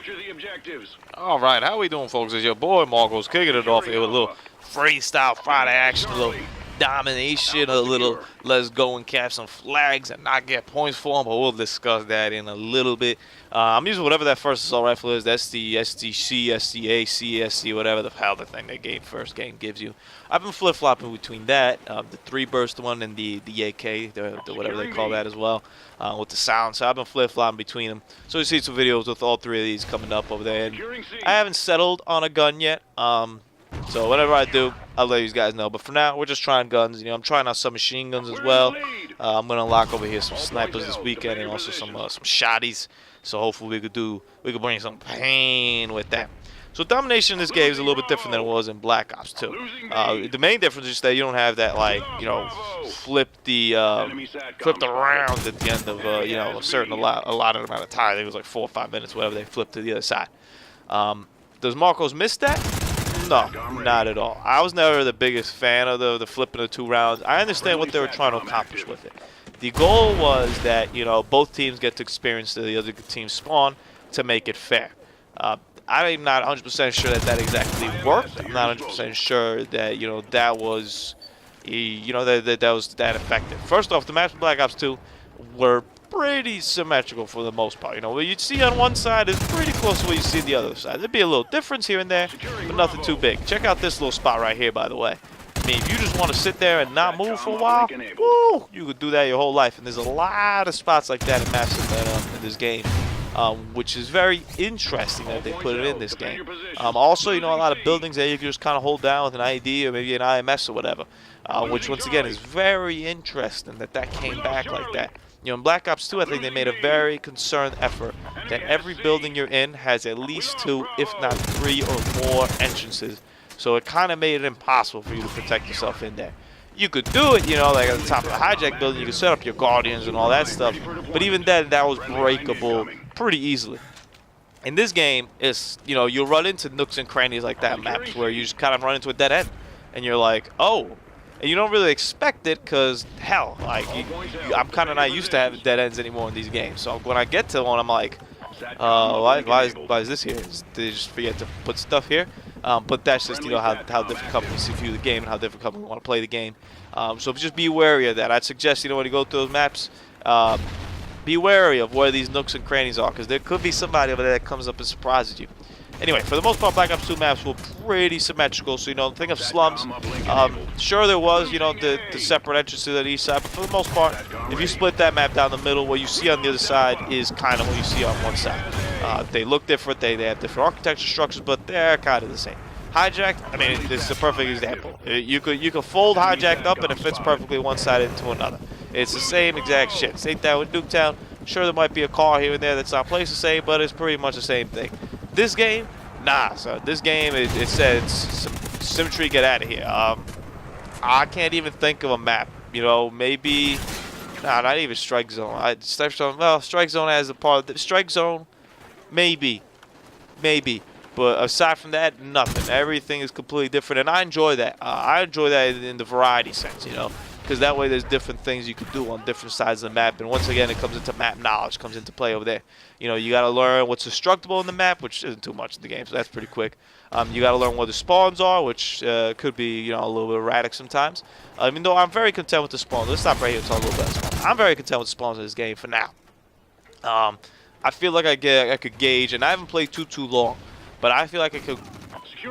Capture the objectives. All right, how we doing, folks? It's your boy Marcos kicking it off here with a little freestyle Friday action, a little domination, a little let's go and catch some flags and not get points for them, but we'll discuss that in a little bit. I'm using whatever that first assault rifle is. That's the STC, STA, CSC, whatever the hell the thing that first game gives you. I've been flip-flopping between that, the 3-burst one, and the AK, the whatever they call that as well, with the sound. So I've been flip-flopping between them. So you see some videos with all three of these coming up over there. And I haven't settled on a gun yet. So whenever I do, I'll let you guys know. But for now, we're just trying guns. You know, I'm trying out some machine guns as well. I'm gonna unlock over here some snipers this weekend and also some shotties. So hopefully we could bring some pain with that. So domination in this game is a little bit different than it was in Black Ops 2. The main difference is that you don't have that, like, you know, flipped around at the end of a lot of amount of time. I think it was like 4 or 5 minutes, whatever they flipped to the other side. Does Marcos miss that? No, not at all. I was never the biggest fan of the flipping of 2 rounds. I understand what they were trying to accomplish with it. The goal was that, you know, both teams get to experience the other team's spawn to make it fair. I'm not 100% sure that exactly worked. I'm not 100% sure that, you know, that was, you know, that was that effective. First off, the maps in Black Ops 2 were pretty symmetrical for the most part. You know, what you'd see on one side is pretty close to what you see on the other side. There'd be a little difference here and there, but nothing too big. Check out this little spot right here, by the way. I mean, if you just want to sit there and not move for a while, woo, you could do that your whole life. And there's a lot of spots like that in maps in this game, which is very interesting that they put it in this game. Also, you know, a lot of buildings that you can just kind of hold down with an ID or maybe an IMS or whatever, which once again is very interesting that came back like that. You know, in Black Ops 2, I think they made a very concerned effort that every building you're in has at least 2, if not 3 or more entrances. So it kind of made it impossible for you to protect yourself in there. You could do it, you know, like at the top of the hijack building, you could set up your guardians and all that stuff. But even then, that was breakable pretty easily. In this game, it's, you know, you'll run into nooks and crannies like that maps where you just kind of run into a dead end. And you're like, oh. And you don't really expect it because, hell, like, I'm kind of not used to having dead ends anymore in these games. So when I get to one, I'm like, why is this here? Did they just forget to put stuff here? But that's just, you know, how different companies view the game and how different companies want to play the game. So just be wary of that. I'd suggest, you know, when you go through those maps, be wary of where these nooks and crannies are, because there could be somebody over there that comes up and surprises you. Anyway, for the most part, Black Ops 2 maps were pretty symmetrical. So, you know, think of slums. Sure, there was, you know, the separate entrances on each side. But for the most part, if you split that map down the middle, what you see on the other side is kind of what you see on one side. They look different. They have different architecture structures, but they're kind of the same. Hijacked, I mean, this is a perfect example. You could fold Hijacked up and it fits perfectly one side into another. It's the same exact shit. Same thing with Nuketown. Sure, there might be a car here and there that's not placed the same, but it's pretty much the same thing. This game, nah. So this game, it says some symmetry. Get out of here. I can't even think of a map. You know, maybe, nah, not even Strike Zone. Strike Zone. Well, Strike Zone has a part of the Strike Zone. Maybe. But aside from that, nothing. Everything is completely different, and I enjoy that. I enjoy that in the variety sense, you know, because that way there's different things you could do on different sides of the map. And once again, it comes into map knowledge, comes into play over there. You know, you got to learn what's destructible in the map, which isn't too much in the game, so that's pretty quick. You got to learn where the spawns are, which could be, you know, a little bit erratic sometimes. Even though I'm very content with the spawns. Let's stop right here and talk a little bit about spawns. I'm very content with the spawns in this game for now. I feel like I could gauge, and I haven't played too long, but I feel like I could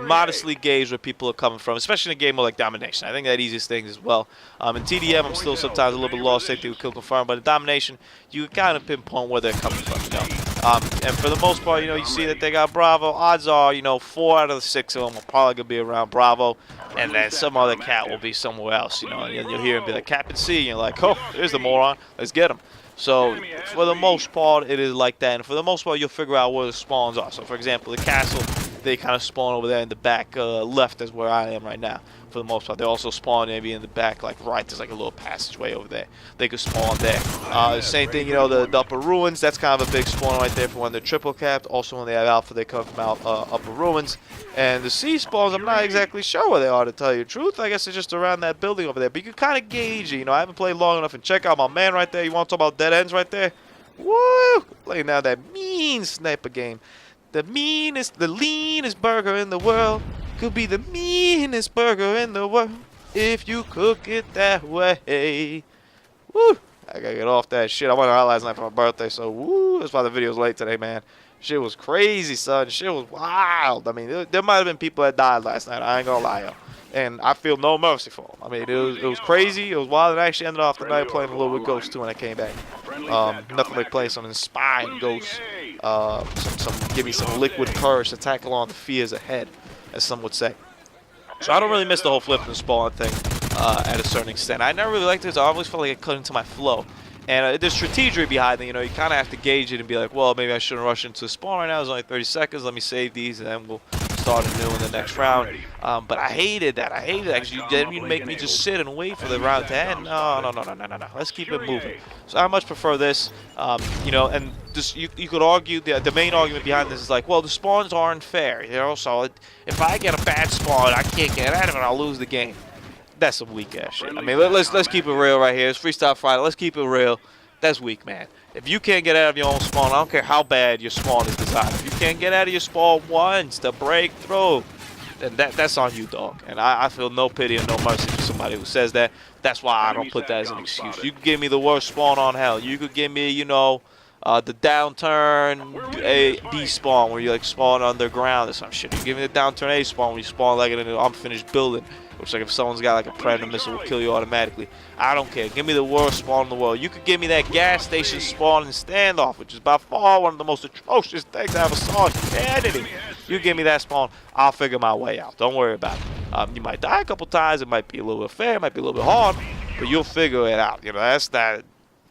modestly gauge where people are coming from, especially in a game like Domination. I think that easiest thing as well. In TDM, I'm still sometimes a little bit lost, safety with kill confirm, but in Domination, you can kind of pinpoint where they're coming from, you know. And for the most part, you know, you see that they got Bravo. Odds are, you know, 4 out of the 6 of them are probably going to be around Bravo, and then some other cat will be somewhere else, you know. And you'll hear him be like, Captain C, and you're like, oh, there's the moron. Let's get him. So, for the most part, it is like that. And for the most part, you'll figure out where the spawns are. So, for example, the castle, they kind of spawn over there in the back left is where I am right now. For the most part, they also spawn maybe in the back, like right, there's like a little passageway over there. They could spawn there. Same thing, you know, the upper ruins, that's kind of a big spawn right there for when they're triple capped. Also, when they have alpha, they come from upper ruins. And the C spawns, I'm not exactly sure where they are, to tell you the truth. I guess it's just around that building over there. But you can kind of gauge it, you know. I haven't played long enough. And check out my man right there. You want to talk about dead ends right there? Woo! Playing now that mean sniper game. The leanest burger in the world could be the meanest burger in the world if you cook it that way. Woo! I gotta get off that shit. I went out last night for my birthday, so woo! That's why the video's late today, man. Shit was crazy, son. Shit was wild. I mean, there might have been people that died last night. I ain't gonna lie, yo. And I feel no mercy for them. I mean, it was crazy. It was wild. And I actually ended off the night playing a little with Ghost too when I came back. Nothing like playing some inspired Ghost. Give me some liquid courage to tackle on the fears ahead, as some would say. So I don't really miss the whole flip and spawn thing at a certain extent. I never really liked it. I always felt like it cut into my flow. And there's strategy behind it. You know, you kind of have to gauge it and be like, well, maybe I shouldn't rush into a spawn right now. There's only 30 seconds. Let me save these, and then we'll start anew in the next round. But I hated that. I hated that because you make me just sit and wait for the round to end. No. Let's keep it moving. So I much prefer this. You know, and just you could argue the main argument behind this is like, well, the spawns aren't fair. You know, so if I get a bad spawn, I can't get out of it. I'll lose the game. That's some weak ass shit. I mean, let's keep it real right here. It's Freestyle Friday. Let's keep it real. That's weak, man. If you can't get out of your own spawn, I don't care how bad your spawn is designed. If you can't get out of your spawn once to break through, then that's on you, dog. And I feel no pity and no mercy for somebody who says that. That's why I don't put that as an excuse. You could give me the worst spawn on hell. You could give me, you know, the downturn B spawn where you like spawn underground or some shit. You give me the downturn A spawn where you spawn like in an unfinished building. Which, like, if someone's got like a predator missile, will kill you automatically. I don't care. Give me the worst spawn in the world. You could give me that gas station spawn in Standoff, which is by far one of the most atrocious things I ever saw in humanity. You give me that spawn, I'll figure my way out. Don't worry about it. You might die a couple times. It might be a little bit fair. It might be a little bit hard, but you'll figure it out. You know, that's that.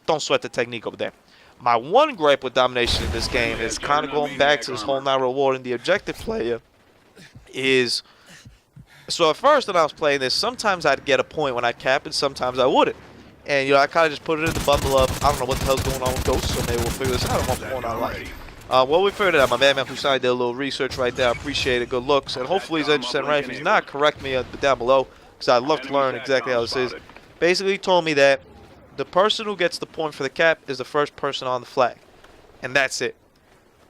Don't sweat the technique over there. My one gripe with Domination in this game is kind of going back to this whole not rewarding the objective player. So at first when I was playing this, sometimes I'd get a point when I cap and sometimes I wouldn't. And, you know, I kind of just put it in the bundle of, I don't know what the hell's going on with Ghosts, so maybe we'll figure this out at one point in our life. Well, we figured it out. My man Hussein did a little research right there. I appreciate it. Good looks. And hopefully he's interested in right. If he's not, correct me down below, because I'd love to learn exactly how this is. Basically, he told me that the person who gets the point for the cap is the first person on the flag. And that's it.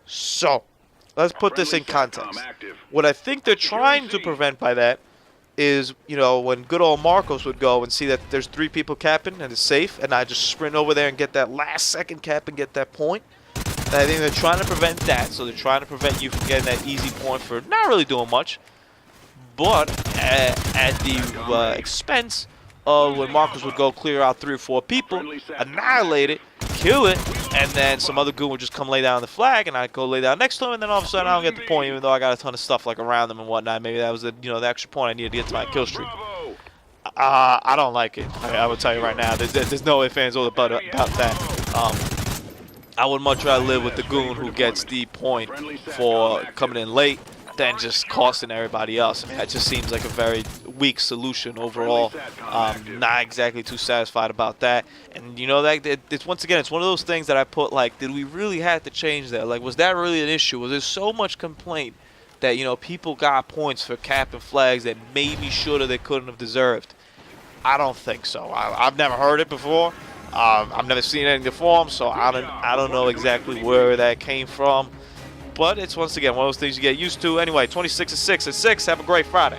So, let's put this in context. What I think they're trying to prevent by that is, you know, when good old Marcos would go and see that there's 3 people capping and it's safe, and I just sprint over there and get that last second cap and get that point. And I think they're trying to prevent that, so they're trying to prevent you from getting that easy point for not really doing much, but at the expense of when Marcos would go clear out 3 or 4 people, annihilate it, kill it, and then some other goon would just come lay down the flag, and I'd go lay down next to him, and then all of a sudden I don't get the point, even though I got a ton of stuff like around them and whatnot. Maybe that was the, you know, the extra point I needed to get to my kill streak. I don't like it. I will tell you right now. There's no ifs, ands, or about that. I would much rather live with the goon who gets the point for coming in late than just costing everybody else. I mean, that just seems like a very weak solution overall. Not exactly too satisfied about that. And you know, that it's once again, it's one of those things that I put like, did we really have to change that? Like, was that really an issue? Was there so much complaint that, you know, people got points for cap and flags that maybe should have, they couldn't have deserved? I don't think so. I've never heard it before. I've never seen it in the form, so I don't know exactly where that came from. But it's, once again, one of those things you get used to. Anyway, 26-6 at 6. Have a great Friday.